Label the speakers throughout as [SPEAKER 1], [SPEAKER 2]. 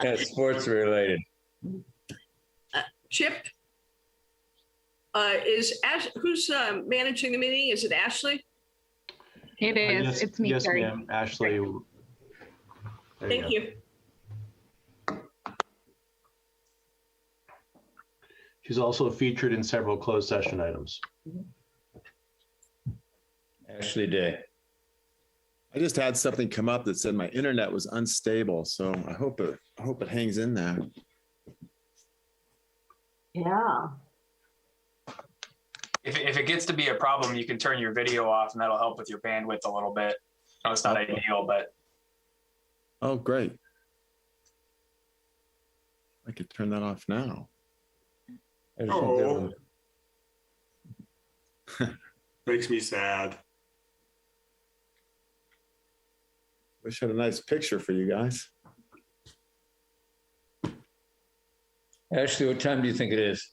[SPEAKER 1] That's sports related.
[SPEAKER 2] Chip, who's managing the meeting? Is it Ashley?
[SPEAKER 3] It is.
[SPEAKER 4] Yes,
[SPEAKER 3] It's me,
[SPEAKER 4] yes,
[SPEAKER 3] Carrie.
[SPEAKER 4] ma'am. Ashley. There
[SPEAKER 2] Thank
[SPEAKER 4] go.
[SPEAKER 2] you.
[SPEAKER 4] She's also featured in several closed session items.
[SPEAKER 1] Ashley Day.
[SPEAKER 5] I just had something come up that said my internet was unstable, so I hope it hangs in there.
[SPEAKER 6] Yeah.
[SPEAKER 7] If it gets to be a problem, you can turn your video off and that'll help with your bandwidth a little bit. No, it's not ideal, but.
[SPEAKER 5] Oh, great. I could turn that off now.
[SPEAKER 8] Oh. Makes me sad.
[SPEAKER 5] Wish I had a nice picture for you guys.
[SPEAKER 1] Ashley, what time do you think it is?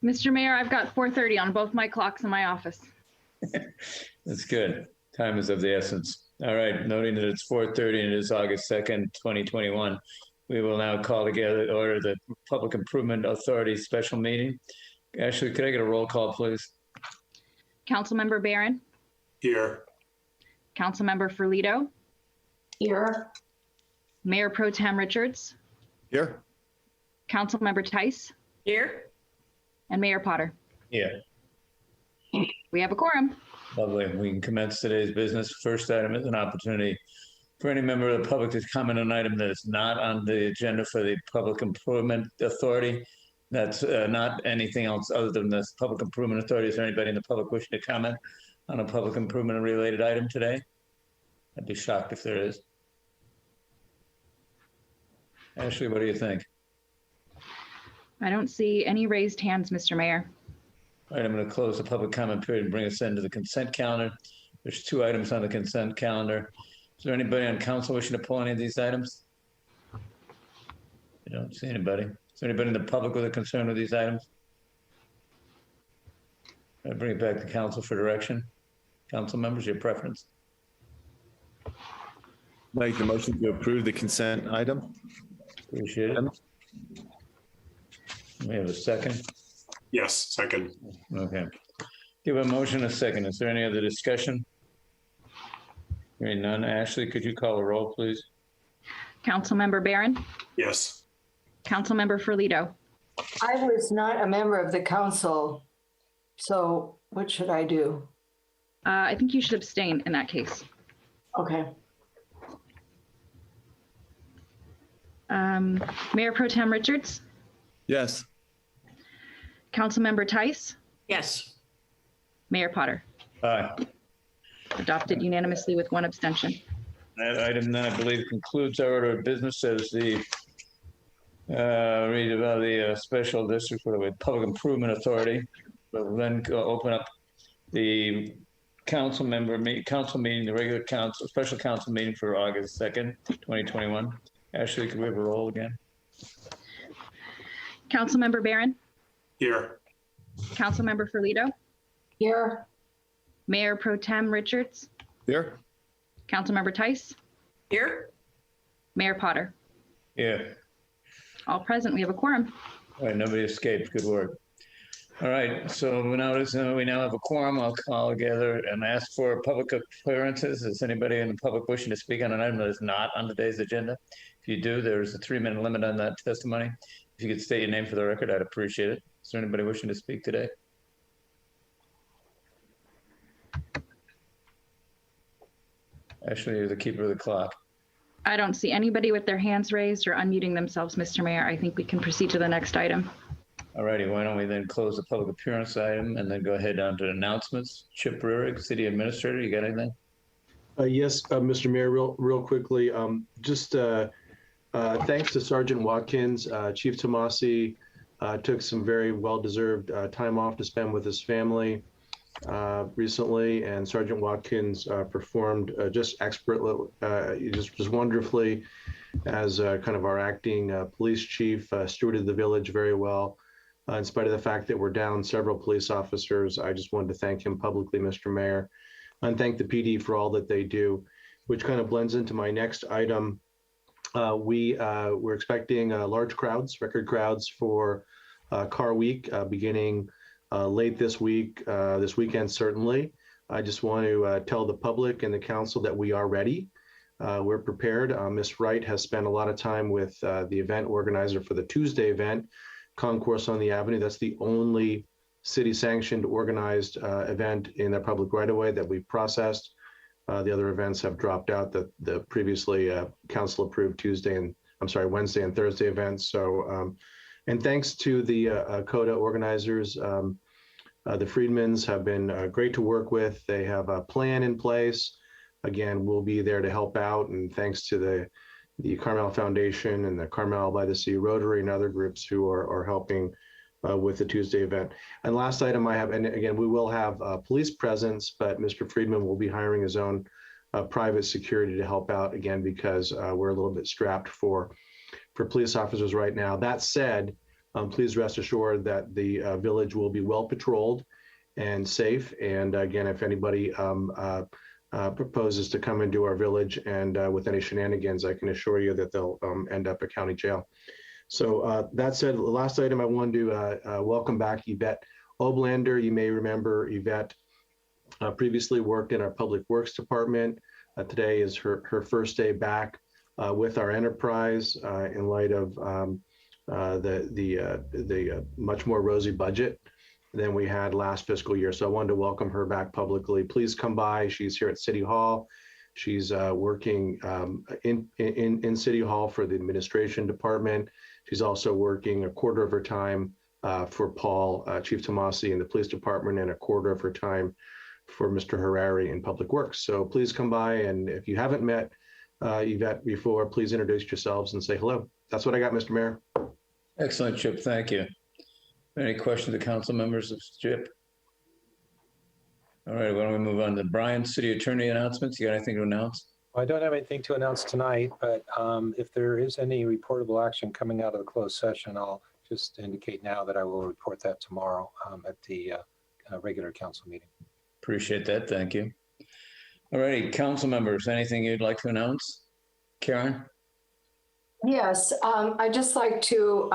[SPEAKER 3] Mr. Mayor, I've got 4:30 on both my clocks in my office.
[SPEAKER 1] That's good. Time is of the essence. All right, noting that it's 4:30 and it is August 2nd, 2021. We will now call together order the Public Improvement Authority special meeting. Ashley, could I get a roll call, please?
[SPEAKER 3] Councilmember Barron,
[SPEAKER 8] Here.
[SPEAKER 3] Councilmember Ferlito,
[SPEAKER 6] Here.
[SPEAKER 3] Mayor Pro Tem Richards,
[SPEAKER 5] Here.
[SPEAKER 3] Councilmember Tice,
[SPEAKER 2] Here?
[SPEAKER 3] and Mayor Potter.
[SPEAKER 1] Yeah.
[SPEAKER 3] We have a quorum.
[SPEAKER 1] Lovely. We can commence today's business. First item is an opportunity for any member of the public to comment on an item that is not on the agenda for the Public Improvement Authority. That's not anything else other than this Public Improvement Authority. Is there anybody in the public wishing to comment on a public improvement related item today? I'd be shocked if there is. Ashley, what do you think?
[SPEAKER 3] I don't see any raised hands, Mr. Mayor.
[SPEAKER 1] All right, I'm going to close the public comment period and bring us into the consent calendar. There's 2 items on the consent calendar. Is there anybody on council wishing to pull any of these items? I don't see anybody. Is there anybody in the public with a concern with these items? I bring it back to council for direction. Council members, your preference.
[SPEAKER 5] Make the motion to approve the consent item.
[SPEAKER 1] Appreciate it. We have a second.
[SPEAKER 8] Yes, second.
[SPEAKER 1] Okay. Give a motion a second. Is there any other discussion? Hearing none. Ashley, could you call a roll, please?
[SPEAKER 3] Councilmember Barron,
[SPEAKER 8] Yes.
[SPEAKER 3] Councilmember Ferlito,
[SPEAKER 6] I was not a member of the council, so what should I do?
[SPEAKER 3] I think you should abstain in that case.
[SPEAKER 6] Okay.
[SPEAKER 3] Mayor Pro Tem Richards,
[SPEAKER 5] Yes.
[SPEAKER 3] Councilmember Tice,
[SPEAKER 2] Yes.
[SPEAKER 3] Mayor Potter.
[SPEAKER 1] Aye.
[SPEAKER 3] Adopted unanimously with 1 abstention.
[SPEAKER 1] That item then, I believe, concludes our order of business as the read about the special district for the Public Improvement Authority. We'll then open up the council meeting, the regular council, special council meeting for August 2nd, 2021. Ashley, could we have a roll again?
[SPEAKER 3] Councilmember Barron,
[SPEAKER 8] Here.
[SPEAKER 3] Councilmember Ferlito,
[SPEAKER 6] Here.
[SPEAKER 3] Mayor Pro Tem Richards,
[SPEAKER 5] Here.
[SPEAKER 3] Councilmember Tice,
[SPEAKER 2] Here?
[SPEAKER 3] Mayor Potter.
[SPEAKER 1] Yeah.
[SPEAKER 3] All present. We have a quorum.
[SPEAKER 1] All right, nobody escaped. Good work. All right, so we now have a quorum. I'll call together and ask for public appearances. Is anybody in the public wishing to speak on an item that is not on today's agenda? If you do, there's a 3-minute limit on that testimony. If you could state your name for the record, I'd appreciate it. Is there anybody wishing to speak today? Ashley, you're the keeper of the clock.
[SPEAKER 3] I don't see anybody with their hands raised or unmuting themselves, Mr. Mayor. I think we can proceed to the next item.
[SPEAKER 1] All righty, why don't we then close the public appearance item and then go ahead down to announcements. Chip Rurig, City Administrator, you got anything?
[SPEAKER 4] Yes, Mr. Mayor, real quickly, thanks to Sergeant Watkins. Chief Tomasi took some very well-deserved time off to spend with his family recently, and Sergeant Watkins performed just expertly, just wonderfully as kind of our acting police chief, stewarded the village very well. In spite of the fact that we're down several police officers, I just wanted to thank him publicly, Mr. Mayor, and thank the PD for all that they do, which kind of blends into my next item. We're expecting large crowds, record crowds for Car Week beginning late this weekend, certainly. I just want to tell the public and the council that we are ready. We're prepared. Ms. Wright has spent a lot of time with the event organizer for the Tuesday event, Concourse on the Avenue. That's the only city-sanctioned organized event in the public right-of-way that we've processed. The other events have dropped out, the previously council-approved Wednesday and Thursday events. So, and thanks to the CODA organizers, the Friedmans have been great to work with. They have a plan in place. Again, we'll be there to help out, and thanks to the Carmel Foundation and the Carmel-by-the-Sea Rotary and other groups who are helping with the Tuesday event. And last item I have, and again, we will have police presence, but Mr. Friedman will be hiring his own private security to help out, again, because we're a little bit strapped for police officers right now. That said, please rest assured that the village will be well patrolled and safe. And again, if anybody proposes to come into our village and with any shenanigans, I can assure you that they'll end up at county jail. So that said, the last item I wanted to welcome back Yvette Oblander. You may remember Yvette previously worked in our Public Works Department. Today is her first day back with our enterprise in light of the much more rosy budget than we had last fiscal year. So I wanted to welcome her back publicly. Please come by. She's here at City Hall. She's working in City Hall for the administration department. She's also working a quarter of her time for Paul, Chief Tomasi in the police department, and a quarter of her time for Mr. Harari in Public Works. So please come by. And if you haven't met Yvette before, please introduce yourselves and say hello. That's what I got, Mr. Mayor.
[SPEAKER 1] Excellent, Chip. Thank you. Any questions of council members of Chip? All right, why don't we move on to Brian, city attorney announcements? You got anything to announce?
[SPEAKER 9] I don't have anything to announce tonight, but if there is any reportable action coming out of the closed session, I'll just indicate now that I will report that tomorrow at the regular council meeting.
[SPEAKER 1] Appreciate that. Thank you. All righty, council members, anything you'd like to announce? Karen?
[SPEAKER 6] Yes, I'd just like to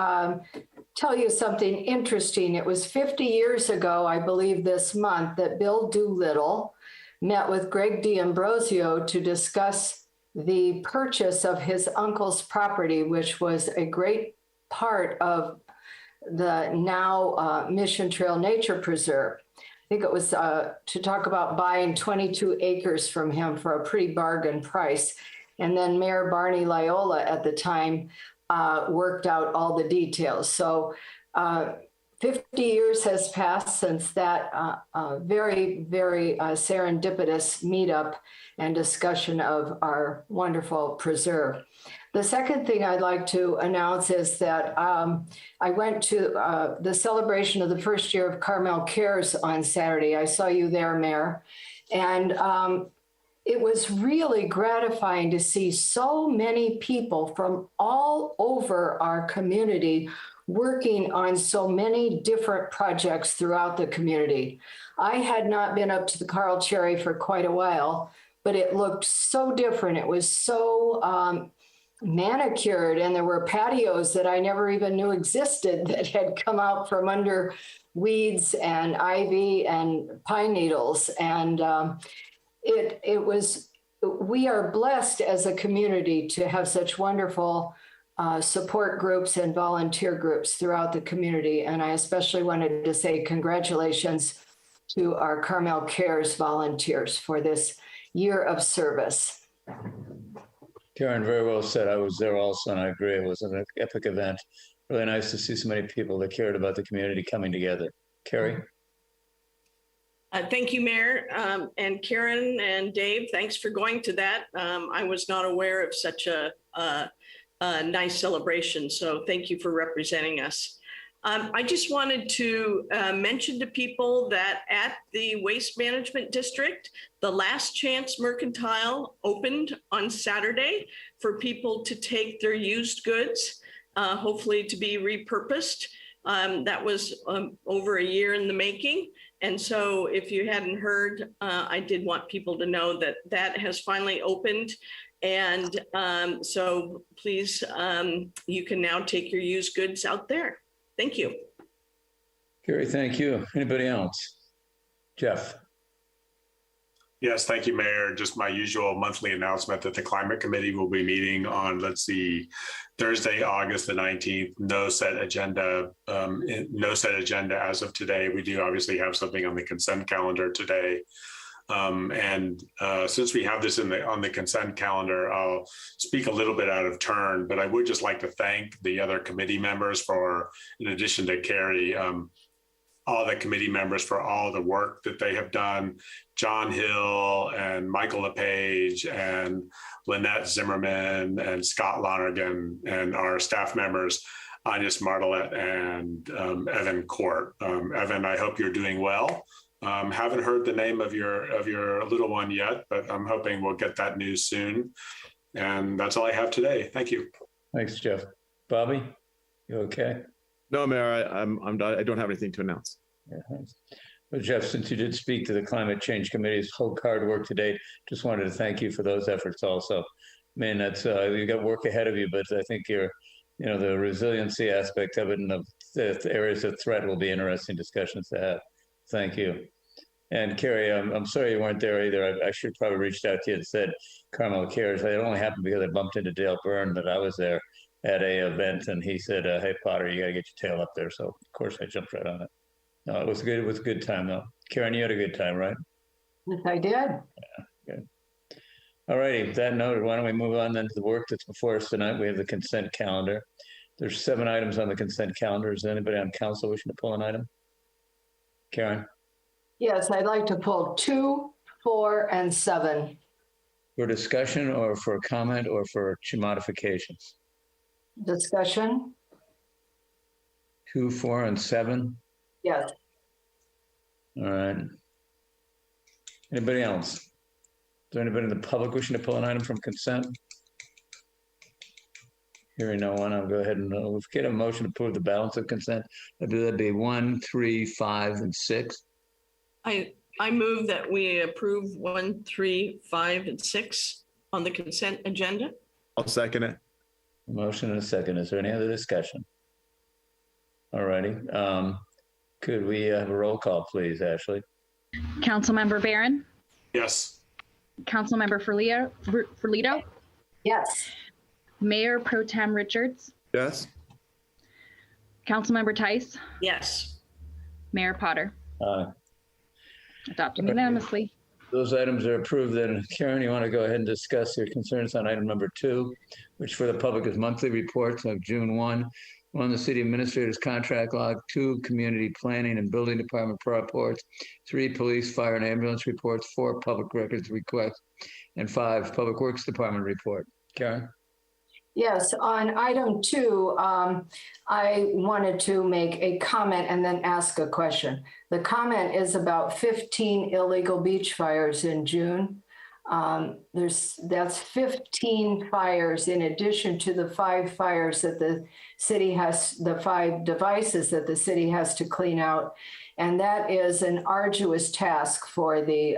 [SPEAKER 6] tell you something interesting. It was 50 years ago, I believe this month, that Bill Doolittle met with Greg D'Ambrosio to discuss the purchase of his uncle's property, which was a great part of the now Mission Trail Nature Preserve. I think it was to talk about buying 22 acres from him for a pretty bargain price. And then Mayor Barney Loyola at the time worked out all the details. So 50 years has passed since that very, very serendipitous meetup and discussion of our wonderful preserve. The second thing I'd like to announce is that I went to the celebration of the first year of Carmel Cares on Saturday. I saw you there, Mayor. And it was really gratifying to see so many people from all over our community working on so many different projects throughout the community. I had not been up to the Carl Cherry for quite a while, but it looked so different. It was so manicured, and there were patios that I never even knew existed that had come out from under weeds and ivy and pine needles. And we are blessed as a community to have such wonderful support groups and volunteer groups throughout the community. And I especially wanted to say congratulations to our Carmel Cares volunteers for this year of service.
[SPEAKER 1] Karen, very well said. I was there also, and I agree. It was an epic event. Really nice to see so many people that cared about the community coming together. Carrie?
[SPEAKER 2] Thank you, Mayor. And Karen and Dave, thanks for going to that. I was not aware of such a nice celebration, so thank you for representing us. I just wanted to mention to people that at the Waste Management District, the Last Chance Mercantile opened on Saturday for people to take their used goods, hopefully to be repurposed. That was over a year in the making. And so if you hadn't heard, I did want people to know that that has finally opened. And so please, you can now take your used goods out there. Thank you.
[SPEAKER 1] Gary, thank you. Anybody else? Jeff?
[SPEAKER 8] Yes, thank you, Mayor. Just my usual monthly announcement that the Climate Committee will be meeting on, Thursday, August the 19th. No set agenda as of today. We do obviously have something on the consent calendar today. Since we have this on the consent calendar, I'll speak a little bit out of turn, but I would just like to thank the other committee members for, in addition to Carrie, all the committee members for all the work that they have done. John Hill and Michael LePage and Lynette Zimmerman and Scott Lonergan and our staff members, Agnes Martelet and Evan Court. Evan, I hope you're doing well. Haven't heard the name of your little one yet, but I'm hoping we'll get that news soon. And that's all I have today. Thank you.
[SPEAKER 1] Thanks, Jeff. Bobby, you okay?
[SPEAKER 5] No, Mayor, I don't have anything to announce.
[SPEAKER 1] Yeah, thanks. Well, Jeff, since you did speak to the Climate Change Committee's whole hard work today, just wanted to thank you for those efforts also. Man, that's you got work ahead of you, but I think the resiliency aspect of it and the areas of threat will be interesting discussions to have. Thank you. And Carrie, I'm sorry you weren't there either. I should probably reached out to you and said Carmel Cares. It only happened because I bumped into Dale Byrne that I was there at a event, and he said, "Hey Potter, you got to get your tail up there." So of course I jumped right on it. No, it was good. It was a good time though. Karen, you had a good time, right?
[SPEAKER 6] Yes, I did.
[SPEAKER 1] Yeah, good. All righty. With that noted, why don't we move on then to the work that's before us tonight? We have the consent calendar. There's 7 items on the consent calendar. Is there anybody on council wishing to pull an item? Karen?
[SPEAKER 6] Yes, I'd like to pull 2, 4, and 7.
[SPEAKER 1] For discussion or for comment or for modifications?
[SPEAKER 6] Discussion?
[SPEAKER 1] 2, 4, and 7?
[SPEAKER 6] Yes.
[SPEAKER 1] All right. Anybody else? Is there anybody in the public wishing to pull an item from consent? Hearing no one, I'll go ahead and we'll get a motion to approve the balance of consent. That'd be 1, 3, 5, and 6.
[SPEAKER 2] I move that we approve 1, 3, 5, and 6 on the consent agenda.
[SPEAKER 5] I'll second it.
[SPEAKER 1] A motion and a second. Is there any other discussion? All righty. Could we have a roll call, please, Ashley?
[SPEAKER 3] Councilmember Barron,
[SPEAKER 8] Yes.
[SPEAKER 3] Councilmember Ferlito,
[SPEAKER 6] Yes.
[SPEAKER 3] Mayor Pro Tem Richards,
[SPEAKER 5] Yes.
[SPEAKER 3] Councilmember Tice,
[SPEAKER 2] Yes.
[SPEAKER 3] Mayor Potter. Adopted
[SPEAKER 1] Okay.
[SPEAKER 3] unanimously.
[SPEAKER 1] Those items are approved. Then, Karen, you want to go ahead and discuss your concerns on item number 2, which for the public is monthly reports of June 1, the city administrator's contract log, 2, community planning and building department reports, 3, police, fire, and ambulance reports, 4, public records requests, and 5, public works department report. Karen?
[SPEAKER 6] Yes, on item 2, I wanted to make a comment and then ask a question. The comment is about 15 illegal beach fires in June. That's 15 fires in addition to the 5 fires that the city has, the 5 devices that the city has to clean out. And that is an arduous task for the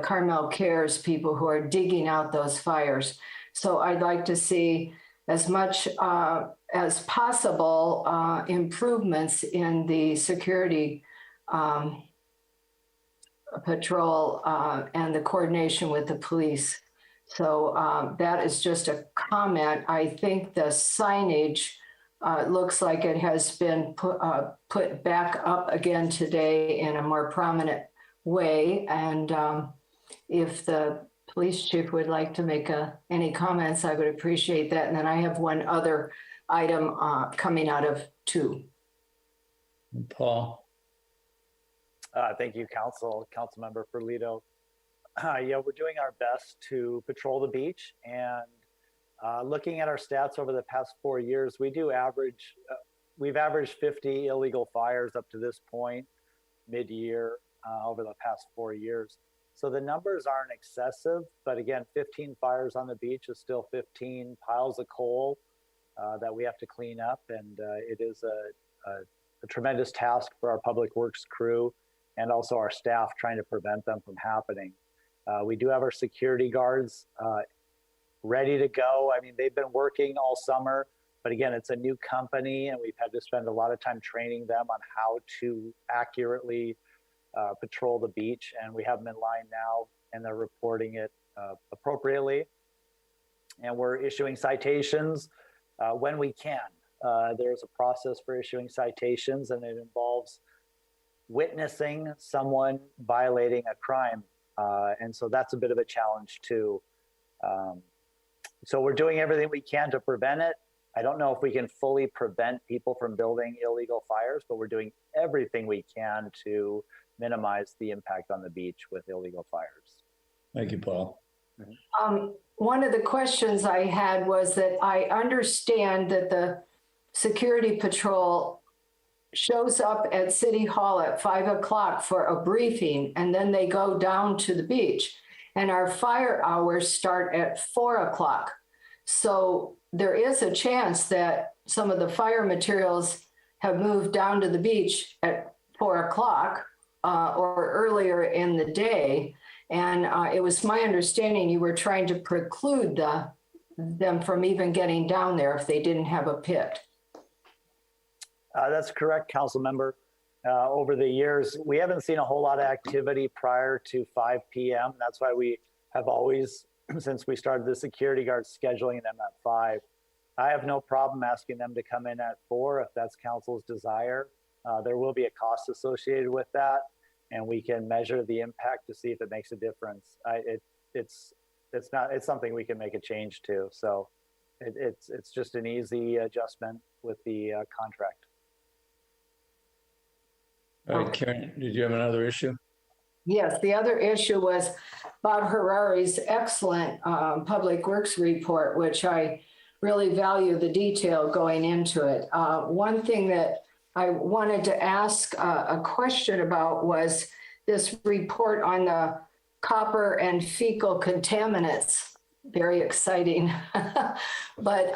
[SPEAKER 6] Carmel Cares people who are digging out those fires. So I'd like to see as much as possible improvements in the security patrol and the coordination with the police. So that is just a comment. I think the signage looks like it has been put back up again today in a more prominent way. And if the police chief would like to make any comments, I would appreciate that. And then I have one other item coming out of 2.
[SPEAKER 1] Paul?
[SPEAKER 10] Thank you, Councilmember Ferlito. Yeah, we're doing our best to patrol the beach, and looking at our stats over the past 4 years, we've averaged 50 illegal fires up to this point, mid-year, over the past 4 years. So the numbers aren't excessive, but again, 15 fires on the beach is still 15 piles of coal that we have to clean up, and it is a tremendous task for our public works crew and also our staff trying to prevent them from happening. We do have our security guards ready to go. I mean, they've been working all summer, but again, it's a new company and we've had to spend a lot of time training them on how to accurately patrol the beach. And we have them in line now and they're reporting it appropriately. And we're issuing citations when we can. There's a process for issuing citations and it involves witnessing someone violating a crime. And so that's a bit of a challenge too. So we're doing everything we can to prevent it. I don't know if we can fully prevent people from building illegal fires, but we're doing everything we can to minimize the impact on the beach with illegal fires.
[SPEAKER 1] Thank you, Paul.
[SPEAKER 6] One of the questions I had was that I understand that the security patrol shows up at City Hall at 5 o'clock for a briefing, and then they go down to the beach. And our fire hours start at 4 o'clock. So there is a chance that some of the fire materials have moved down to the beach at 4 o'clock or earlier in the day. And it was my understanding you were trying to preclude them from even getting down there if they didn't have a pit.
[SPEAKER 10] That's correct, Council Member. Over the years, we haven't seen a whole lot of activity prior to 5 p.m. That's why we have always, since we started the security guards, scheduling them at 5. I have no problem asking them to come in at 4 if that's Council's desire. There will be a cost associated with that, and we can measure the impact to see if it makes a difference. It's something we can make a change to. So it's just an easy adjustment with the contract.
[SPEAKER 1] All right, Karen, did you have another issue?
[SPEAKER 6] Yes, the other issue was Bob Harari's excellent Public Works report, which I really value the detail going into it. One thing that I wanted to ask a question about was this report on the copper and fecal contaminants. Very exciting. But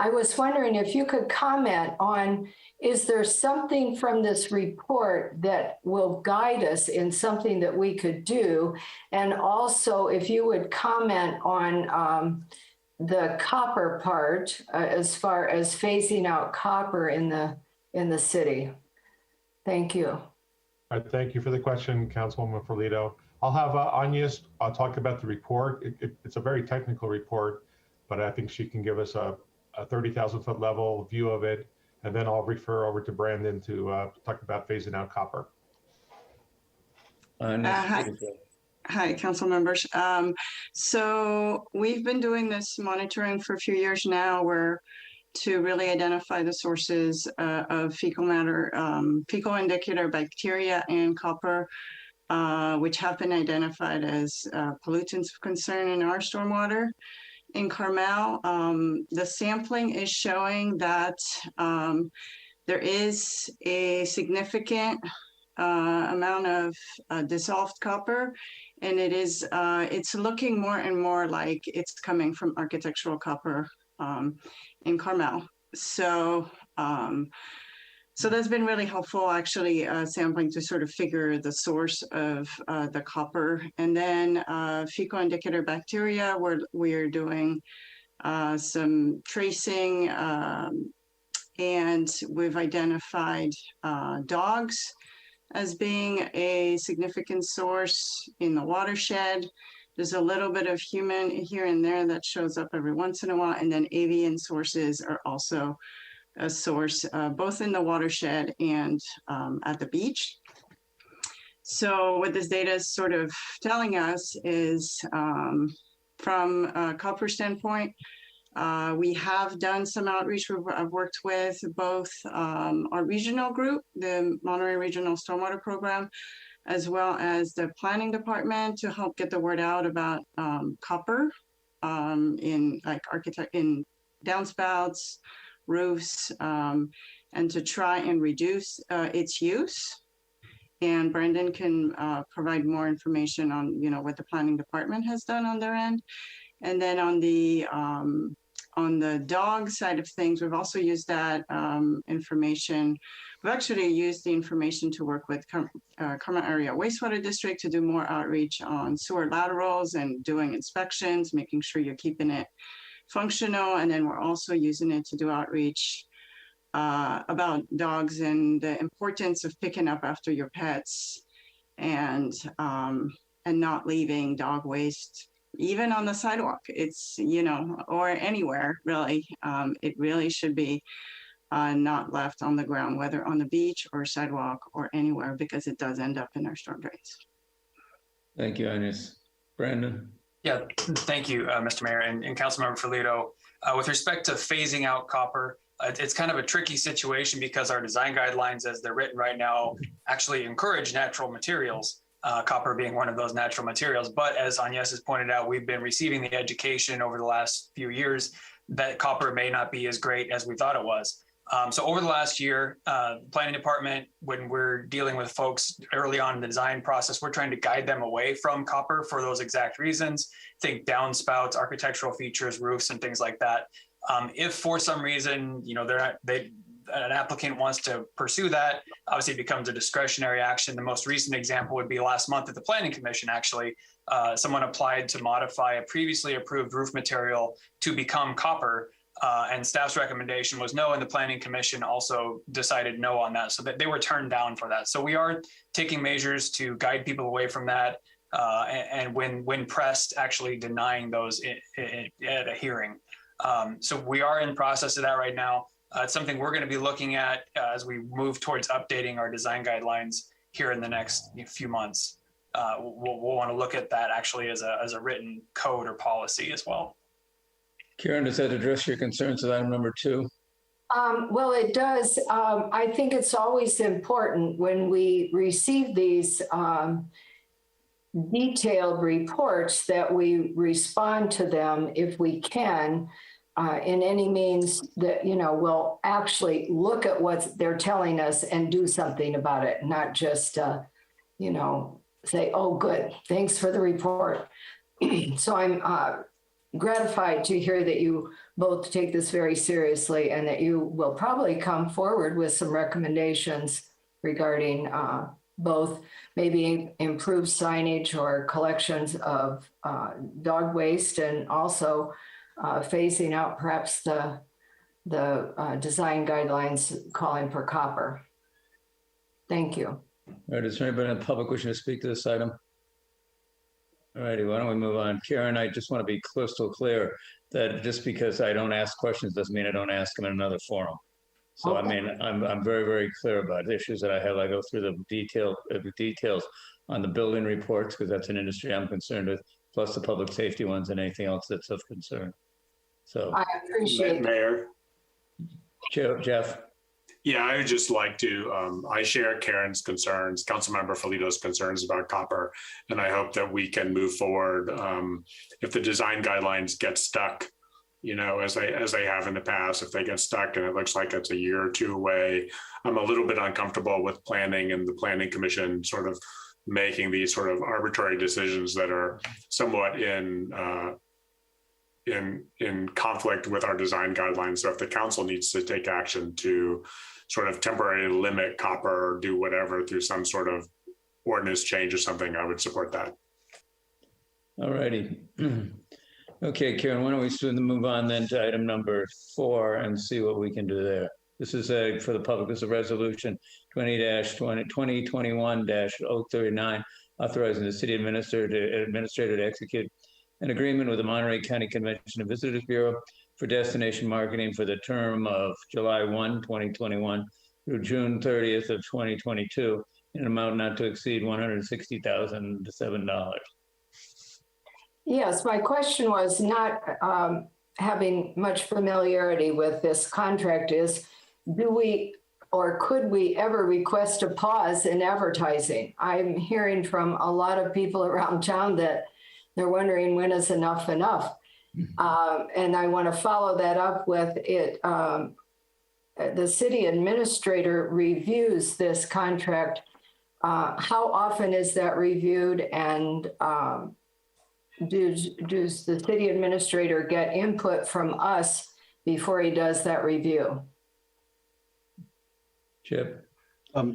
[SPEAKER 6] I was wondering if you could comment on, is there something from this report that will guide us in something that we could do? And also, if you would comment on the copper part, as far as phasing out copper in the city. Thank you.
[SPEAKER 11] All right, thank you for the question, Councilwoman Ferlito. I'll have Anya talk about the report. It's a very technical report, but I think she can give us a 30,000-foot level view of it. And then I'll refer over to Brandon to talk about phasing out copper.
[SPEAKER 12] Hi, council members. So we've been doing this monitoring for a few years now, where to really identify the sources of fecal matter, fecal indicator bacteria and copper, which have been identified as pollutants of concern in our stormwater. In Carmel, the sampling is showing that there is a significant amount of dissolved copper, and it's looking more and more like it's coming from architectural copper in Carmel. So that's been really helpful, actually, sampling to sort of figure the source of the copper. And then fecal indicator bacteria, we're doing some tracing, and we've identified dogs as being a significant source in the watershed. There's a little bit of human here and there that shows up every once in a while, and then avian sources are also a source, both in the watershed and at the beach. So what this data is sort of telling us is, from a copper standpoint, we have done some outreach. I've worked with both our regional group, the Monterey Regional Stormwater Program, as well as the planning department, to help get the word out about copper in downspouts, roofs, and to try and reduce its use. And Brandon can provide more information on, what the planning department has done on their end. And then on the dog side of things, we've also used that information We've actually used the information to work with Carmel Area Wastewater District to do more outreach on sewer laterals and doing inspections, making sure you're keeping it functional. And then we're also using it to do outreach about dogs and the importance of picking up after your pets and not leaving dog waste even on the sidewalk. It's, you know, or anywhere really. It really should be not left on the ground, whether on the beach or sidewalk or anywhere, because it does end up in our storm drains.
[SPEAKER 1] Thank you, Agnes. Brandon?
[SPEAKER 7] Yeah, thank you, Mr. Mayor and Councilmember Ferlito. With respect to phasing out copper, it's kind of a tricky situation because our design guidelines as they're written right now actually encourage natural materials, copper being one of those natural materials. But as Agnes has pointed out, we've been receiving the education over the last few years that copper may not be as great as we thought it was. So over the last year, the planning department, when we're dealing with folks early on in the design process, we're trying to guide them away from copper for those exact reasons. Think downspouts, architectural features, roofs, and things like that. If for some reason, you know, an applicant wants to pursue that, obviously it becomes a discretionary action. The most recent example would be last month at the Planning Commission, actually. Someone applied to modify a previously approved roof material to become copper. And staff's recommendation was no, and the Planning Commission also decided no on that, so that they were turned down for that. So we are taking measures to guide people away from that, and when pressed, actually denying those at a hearing. So we are in process of that right now. It's something we're going to be looking at as we move towards updating our design guidelines here in the next few months. We'll want to look at that actually as a written code or policy as well.
[SPEAKER 1] Karen, does that address your concerns with item number 2?
[SPEAKER 6] Well, it does. I think it's always important when we receive these detailed reports that we respond to them if we can, in any means that, you know, we'll actually look at what they're telling us and do something about it, not just, you know, say, oh, good, thanks for the report. So I'm gratified to hear that you both take this very seriously and that you will probably come forward with some recommendations regarding both maybe improved signage or collections of dog waste, and also phasing out perhaps the design guidelines calling for copper. Thank you.
[SPEAKER 1] All right, is there anybody in the public wishing to speak to this item? All righty, why don't we move on? Karen, I just want to be crystal clear that just because I don't ask questions doesn't mean I don't ask them in another forum. So, okay. I mean, I'm very, very clear about issues that I have. I go through the details on the building reports, because that's an industry I'm concerned with, plus the public safety ones and anything else that's of concern. So,
[SPEAKER 6] I appreciate
[SPEAKER 8] Mayor.
[SPEAKER 1] Jeff.
[SPEAKER 8] Yeah, I would just like to, I share Karen's concerns, Councilmember Ferlito's concerns about copper, and I hope that we can move forward. If the design guidelines get stuck, you know, as they have in the past, if they get stuck and it looks like it's a year or two away, I'm a little bit uncomfortable with planning and the Planning Commission sort of making these sort of arbitrary decisions that are somewhat in conflict with our design guidelines. So if the council needs to take action to sort of temporarily limit copper or do whatever through some sort of ordinance change or something, I would support that.
[SPEAKER 1] All righty. Okay, Karen, why don't we move on then to item number 4 and see what we can do there. This is for the public, this is a resolution 2021-039, authorizing the city administrator to execute an agreement with the Monterey County Convention and Visitors Bureau for destination marketing for the term of July 1, 2021 through June 30th of 2022 in an amount not to exceed $160,007.
[SPEAKER 6] Yes, my question was not having much familiarity with this contract is, do we or could we ever request a pause in advertising? I'm hearing from a lot of people around town that they're wondering when is enough enough. And I want to follow that up with it. The city administrator reviews this contract. How often is that reviewed? And does the city administrator get input from us before he does that review?
[SPEAKER 1] Chip?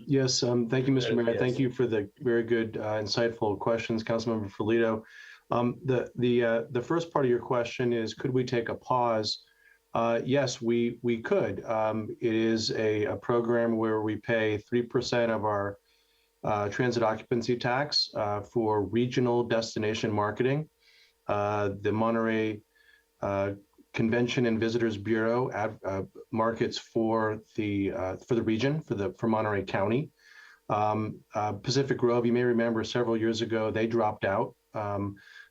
[SPEAKER 4] Yes, thank you, Mr. Mayor.
[SPEAKER 1] Yes.
[SPEAKER 4] Thank you for the very good, insightful questions, Councilmember Ferlito. The first part of your question is, could we take a pause? Yes, we could. It is a program where we pay 3% of our transit occupancy tax for regional destination marketing. The Monterey Convention and Visitors Bureau markets for the region, for Monterey County. Pacific Grove, you may remember several years ago, they dropped out.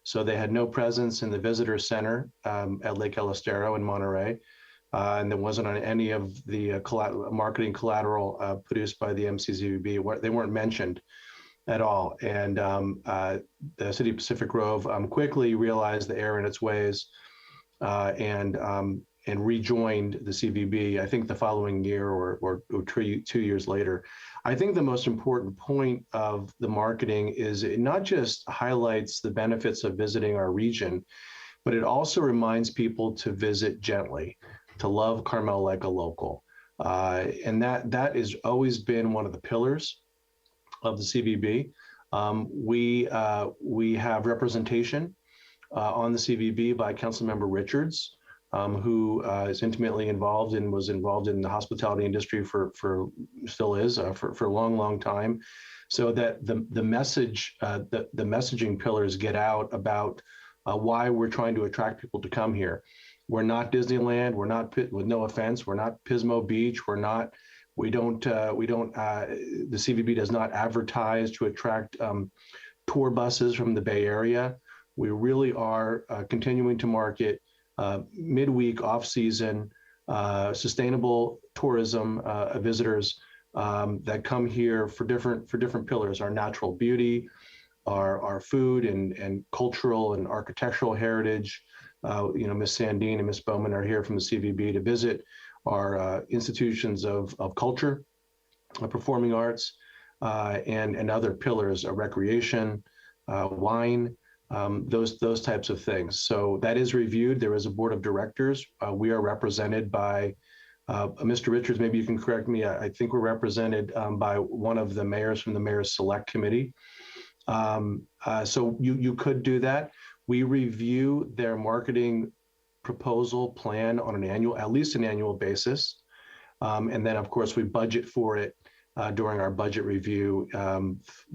[SPEAKER 4] So they had no presence in the visitor center at Lake El Estero in Monterey. And there wasn't on any of the marketing collateral produced by the MCCVB. They weren't mentioned at all. And the city of Pacific Grove quickly realized the error in its ways and rejoined the CVB, I think the following year or 2 years later. I think the most important point of the marketing is it not just highlights the benefits of visiting our region, but it also reminds people to visit gently, to love Carmel like a local. And that has always been one of the pillars of the CVB. We have representation on the CVB by Councilmember Richards, who is intimately involved and was involved in the hospitality industry still is for a long, long time. So that the message, the messaging pillars get out about why we're trying to attract people to come here. We're not Disneyland. We're not, with no offense, we're not Pismo Beach. The CVB does not advertise to attract tour buses from the Bay Area. We really are continuing to market midweek, off-season, sustainable tourism visitors that come here for different pillars: our natural beauty, our food and cultural and architectural heritage. Ms. Sandine and Ms. Bowman are here from the CVB to visit our institutions of culture, performing arts, and other pillars of recreation, wine. Those types of things. So that is reviewed. There is a board of directors. We are represented by Mr. Richards. Maybe you can correct me. I think we're represented by one of the mayors from the Mayor's Select Committee. So you could do that. We review their marketing proposal plan on at least an annual basis. And then, of course, we budget for it during our budget review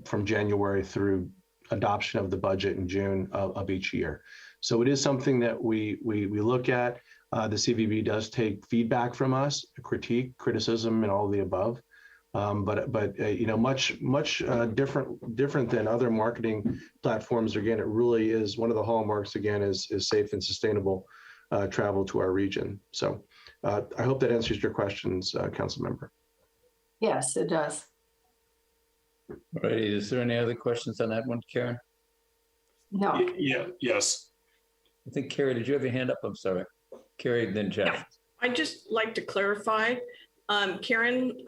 [SPEAKER 4] from January through adoption of the budget in June of each year. So it is something that we look at. The CVB does take feedback from us, criticism, and all of the above. But much different than other marketing platforms. Again, it really is one of the hallmarks. Again, is safe and sustainable travel to our region. So I hope that answers your questions, Council Member.
[SPEAKER 6] Yes, it does.
[SPEAKER 1] All right. Is there any other questions on that one, Karen?
[SPEAKER 6] No.
[SPEAKER 8] Yeah. Yes.
[SPEAKER 1] I think, Carrie, did you have your hand up? I'm sorry. Carrie, then Jeff.
[SPEAKER 2] Yeah. I'd just like to clarify, Karen,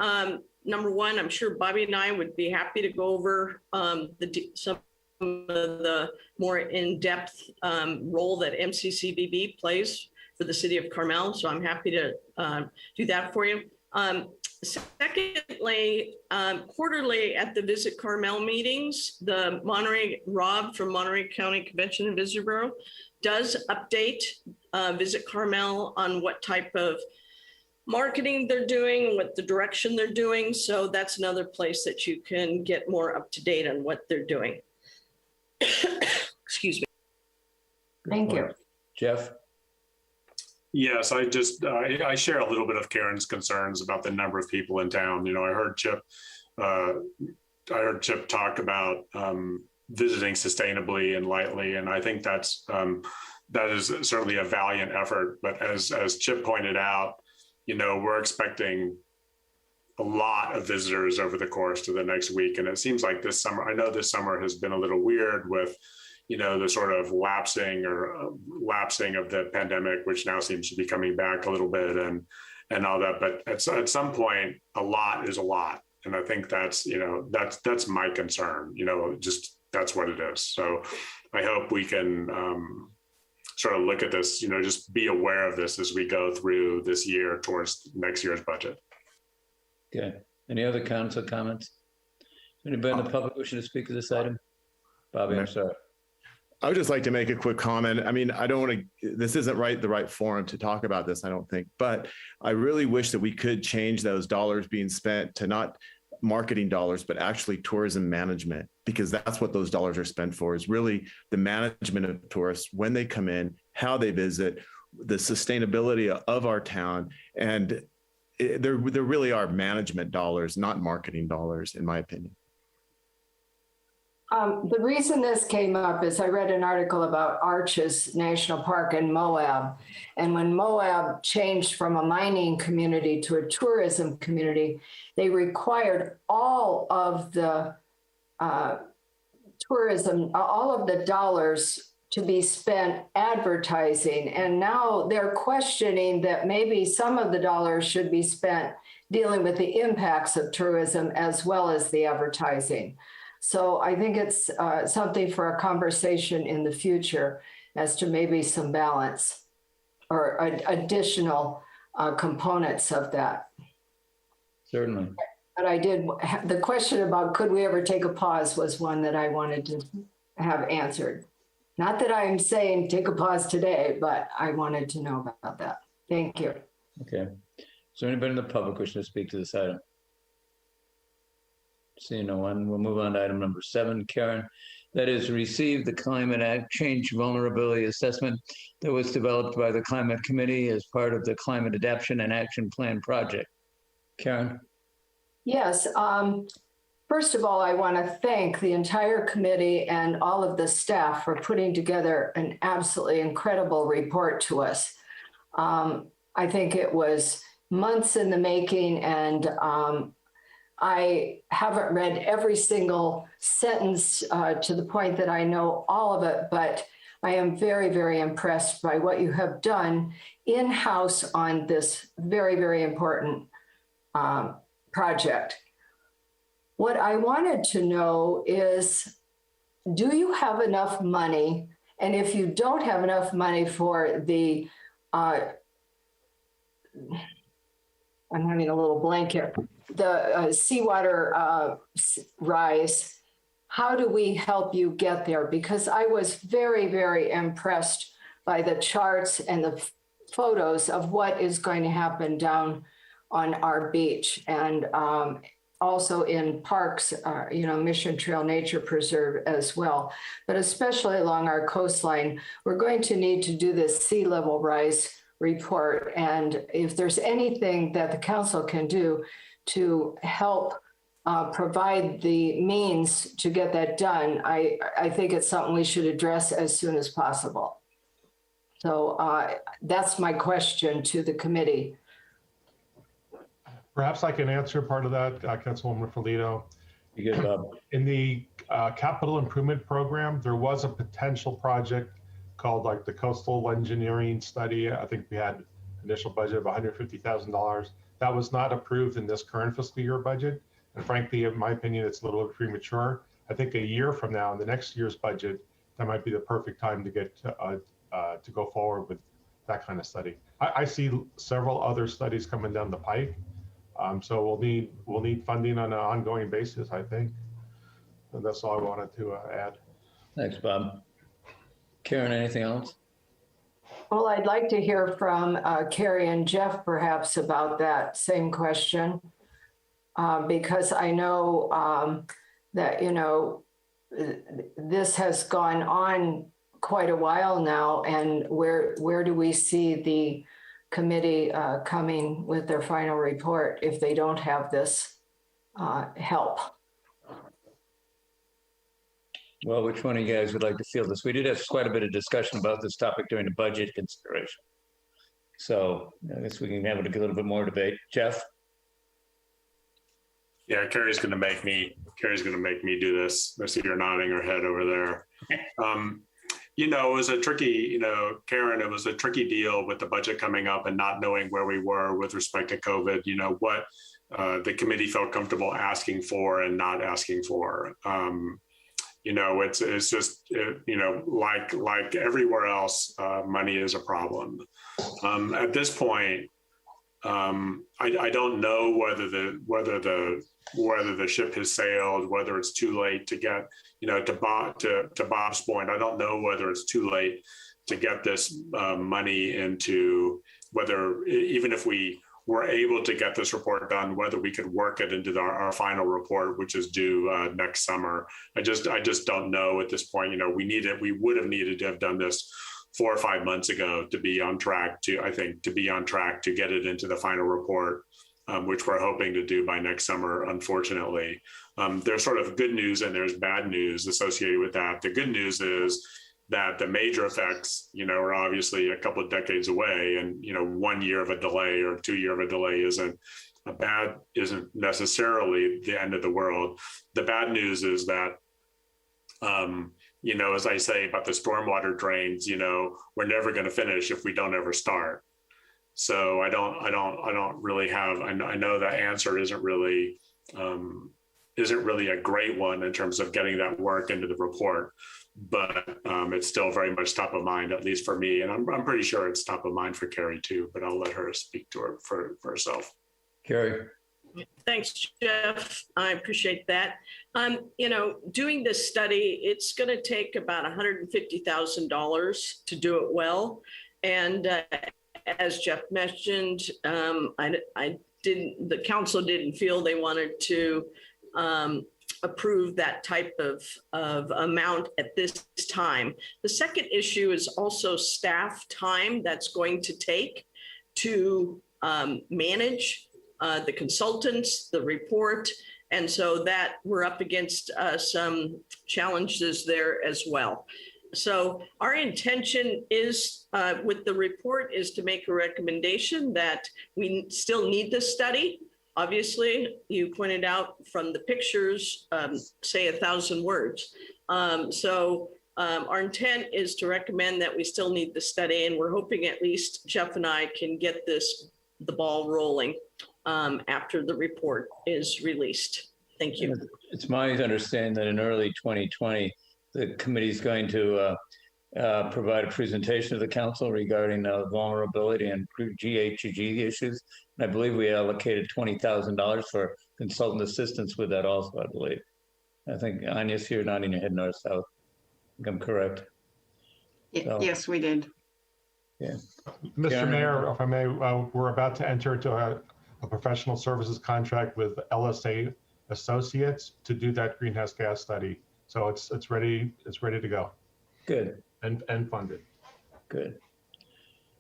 [SPEAKER 2] number one, I'm sure Bobby and I would be happy to go over some of the more in-depth role that MCCVB plays for the city of Carmel. So I'm happy to do that for you. Secondly, quarterly at the Visit Carmel meetings, the Rob from Monterey County Convention and Visitor Bureau does update Visit Carmel on what type of marketing they're doing, what the direction they're doing. So that's another place that you can get more up to date on what they're doing. Excuse me.
[SPEAKER 6] Thank you.
[SPEAKER 1] Jeff?
[SPEAKER 8] Yes, I share a little bit of Karen's concerns about the number of people in town. I heard Chip talk about visiting sustainably and lightly, and I think that is certainly a valiant effort. But as Chip pointed out, we're expecting a lot of visitors over the course of the next week, and it seems like this summer. I know this summer has been a little weird with the sort of lapsing of the pandemic, which now seems to be coming back a little bit and all that. But at some point, a lot is a lot. And I think that's my concern, just that's what it is. So I hope we can sort of look at this, just be aware of this as we go through this year towards next year's budget.
[SPEAKER 1] Okay. Any other council comments? Anybody in the public wishing to speak to this item? Bobby, I'm sorry.
[SPEAKER 5] I would just like to make a quick comment. I mean, I don't want to, this isn't the right forum to talk about this, I don't think, but I really wish that we could change those dollars being spent to not marketing dollars, but actually tourism management, because that's what those dollars are spent for, is really the management of tourists when they come in, how they visit, the sustainability of our town. And there really are management dollars, not marketing dollars, in my opinion.
[SPEAKER 6] The reason this came up is I read an article about Arches National Park in Moab. And when Moab changed from a mining community to a tourism community, they required all of the tourism, all of the dollars to be spent advertising. And now they're questioning that maybe some of the dollars should be spent dealing with the impacts of tourism as well as the advertising. So I think it's something for a conversation in the future as to maybe some balance or additional components of that.
[SPEAKER 1] Certainly.
[SPEAKER 6] But I did, the question about could we ever take a pause was one that I wanted to have answered. Not that I'm saying take a pause today, but I wanted to know about that. Thank you.
[SPEAKER 1] Okay. Is there anybody in the public wishing to speak to this item? Seeing no one, we'll move on to item number 7, Karen. That is, receive the climate change vulnerability assessment that was developed by the Climate Committee as part of the Climate Adaptation and Action Plan project. Karen?
[SPEAKER 6] Yes. First of all, I want to thank the entire committee and all of the staff for putting together an absolutely incredible report to us. I think it was months in the making, and I haven't read every single sentence to the point that I know all of it, but I am very, very impressed by what you have done in-house on this very, very important project. What I wanted to know is, do you have enough money? And if you don't have enough money for the, I'm having a little blank here, the seawater rise, how do we help you get there? Because I was very, very impressed by the charts and the photos of what is going to happen down on our beach, and also in parks, Mission Trail Nature Preserve as well, but especially along our coastline. We're going to need to do this sea level rise report. And if there's anything that the council can do to help provide the means to get that done, I think it's something we should address as soon as possible. So that's my question to the committee.
[SPEAKER 11] Perhaps I can answer part of that, Councilwoman Ferlito.
[SPEAKER 1] You good, Bob?
[SPEAKER 11] In the capital improvement program, there was a potential project called like the coastal engineering study. I think we had initial budget of $150,000. That was not approved in this current fiscal year budget. And frankly, in my opinion, it's a little bit premature. I think a year from now, in the next year's budget, that might be the perfect time to get to go forward with that kind of study. I see several other studies coming down the pike. So we'll need funding on an ongoing basis, I think. And that's all I wanted to add.
[SPEAKER 1] Thanks, Bob. Karen, anything else?
[SPEAKER 6] Well, I'd like to hear from Carrie and Jeff perhaps about that same question, because I know that, this has gone on quite a while now, and where do we see the committee coming with their final report if they don't have this help?
[SPEAKER 1] Well, which one of you guys would like to field this? We did have quite a bit of discussion about this topic during the budget consideration. So I guess we can have a little bit more debate. Jeff?
[SPEAKER 8] Yeah, Carrie's going to make me do this. I see her nodding her head over there. It was a tricky, Karen, it was a tricky deal with the budget coming up and not knowing where we were with respect to COVID, what the committee felt comfortable asking for and not asking for. It's just, like everywhere else, money is a problem. At this point, I don't know whether the ship has sailed, whether it's too late to get, to Bob's point, I don't know whether it's too late to get this money into, whether, even if we were able to get this report done, whether we could work it into our final report, which is due next summer. I just don't know at this point. We would have needed to have done this 4 or 5 months ago to be on track to get it into the final report, which we're hoping to do by next summer. Unfortunately, there's sort of good news and there's bad news associated with that. The good news is that the major effects, are obviously a couple of decades away, and 1 year of a delay or 2 year of a delay isn't necessarily the end of the world. The bad news is that, as I say about the stormwater drains, we're never going to finish if we don't ever start. So I don't really have. I know the answer isn't really a great one in terms of getting that work into the report, but it's still very much top of mind, at least for me, and I'm pretty sure it's top of mind for Carrie too. But I'll let her speak to her for herself.
[SPEAKER 1] Carrie.
[SPEAKER 2] Thanks, Jeff. I appreciate that. Doing this study, it's going to take about $150,000 to do it well. And as Jeff mentioned, the council didn't feel they wanted to approve that type of amount at this time. The second issue is also staff time that's going to take to manage the consultants, the report. And so that we're up against some challenges there as well. So our intention is with the report is to make a recommendation that we still need this study. Obviously, you pointed out from the pictures, say 1,000 words. Our intent is to recommend that we still need the study, and we're hoping at least Jeff and I can get the ball rolling after the report is released. Thank you.
[SPEAKER 1] It's my understanding that in early 2020, the committee is going to provide a presentation to the council regarding vulnerability and GHG issues. And I believe we allocated $20,000 for consultant assistance with that also, I believe. I think Anya's here nodding your head north south. I think I'm correct.
[SPEAKER 12] Yes, we did.
[SPEAKER 1] Yeah.
[SPEAKER 11] Mr.
[SPEAKER 1] Karen?
[SPEAKER 11] Mayor, if I may, we're about to enter into a professional services contract with LSA Associates to do that greenhouse gas study. So it's ready to go.
[SPEAKER 1] Good.
[SPEAKER 11] And funded.
[SPEAKER 1] Good.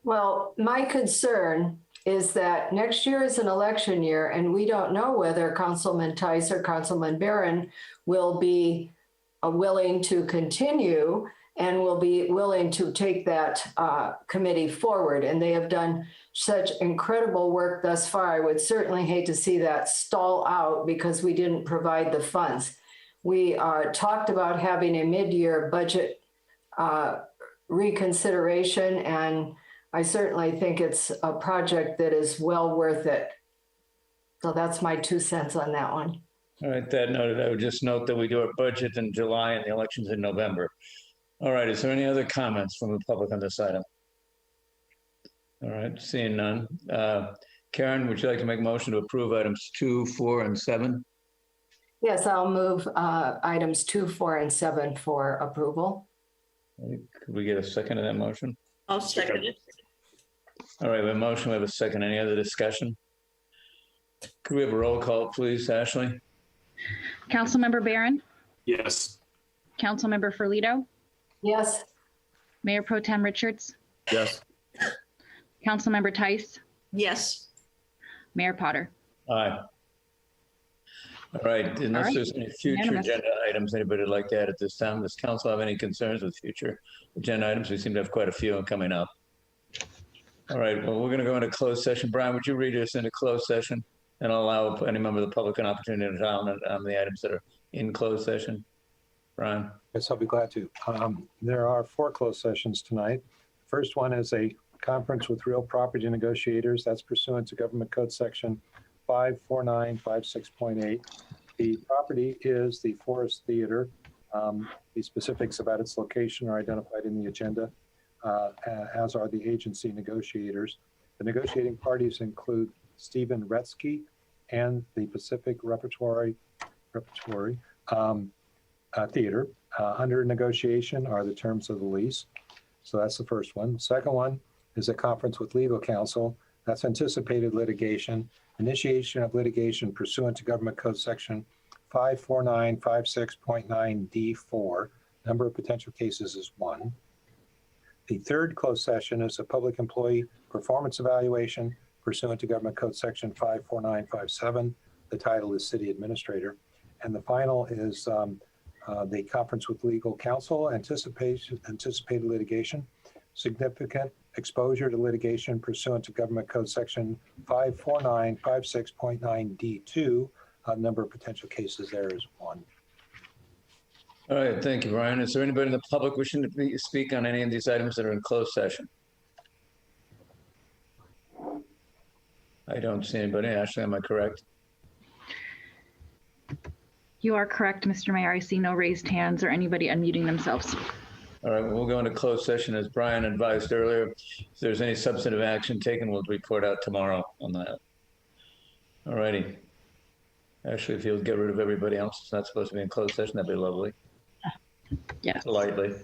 [SPEAKER 6] Well, my concern is that next year is an election year, and we don't know whether Councilman Tice or Councilman Barron will be willing to continue and will be willing to take that committee forward. And they have done such incredible work thus far. I would certainly hate to see that stall out because we didn't provide the funds. We talked about having a mid-year budget reconsideration, and I certainly think it's a project that is well worth it. So that's my 2 cents on that one.
[SPEAKER 1] All right, that noted, I would just note that we do our budget in July and the elections in November. All right, is there any other comments from the public on this item? All right, seeing none. Karen, would you like to make a motion to approve items 2, 4, and 7?
[SPEAKER 6] Yes, I'll move items 2, 4, and 7 for approval.
[SPEAKER 1] Could we get a second to that motion?
[SPEAKER 2] I'll second it.
[SPEAKER 1] All right, we have a motion, we have a second. Any other discussion? Could we have a roll call, please, Ashley?
[SPEAKER 3] Councilmember Barron,
[SPEAKER 8] Yes.
[SPEAKER 3] Councilmember Ferlito,
[SPEAKER 6] Yes.
[SPEAKER 3] Mayor Pro Tem Richards,
[SPEAKER 5] Yes.
[SPEAKER 3] Councilmember Tice,
[SPEAKER 2] Yes.
[SPEAKER 3] Mayor Potter.
[SPEAKER 1] Aye. All right, unless there's any future
[SPEAKER 3] Unanimous.
[SPEAKER 1] agenda items anybody would like to add at this time, does council have any concerns with future agenda items? We seem to have quite a few coming up. All right, well, we're going to go into closed session. Brian, would you read us into closed session and allow any member of the public an opportunity to comment on the items that are in closed session? Brian?
[SPEAKER 9] Yes, I'll be glad to. There are 4 closed sessions tonight. First one is a conference with real property negotiators. That's pursuant to Government Code Section 54956.8. The property is the Forest Theater. The specifics about its location are identified in the agenda, as are the agency negotiators. The negotiating parties include Stephen Retsky and the Pacific Repertory Theater. Under negotiation are the terms of the lease. So that's the first one. The second one is a conference with legal counsel. That's anticipated litigation, initiation of litigation pursuant to Government Code Section 54956.9D4. Number of potential cases is 1. The third closed session is a public employee performance evaluation pursuant to Government Code Section 54957. The title is City Administrator. And the final is the conference with legal counsel, anticipated litigation, significant exposure to litigation pursuant to Government Code Section 54956.9D2. Number of potential cases there is 1.
[SPEAKER 1] All right, thank you, Brian. Is there anybody in the public wishing to speak on any of these items that are in closed session? I don't see anybody. Ashley, am I correct?
[SPEAKER 3] You are correct, Mr. Mayor. I see no raised hands or anybody unmuting themselves.
[SPEAKER 1] All right, we'll go into closed session. As Brian advised earlier, if there's any substantive action taken, we'll report out tomorrow on that. All righty. Actually, if you'll get rid of everybody else that's not supposed to be in closed session, that'd be lovely.
[SPEAKER 3] Yes.
[SPEAKER 1] Lightly.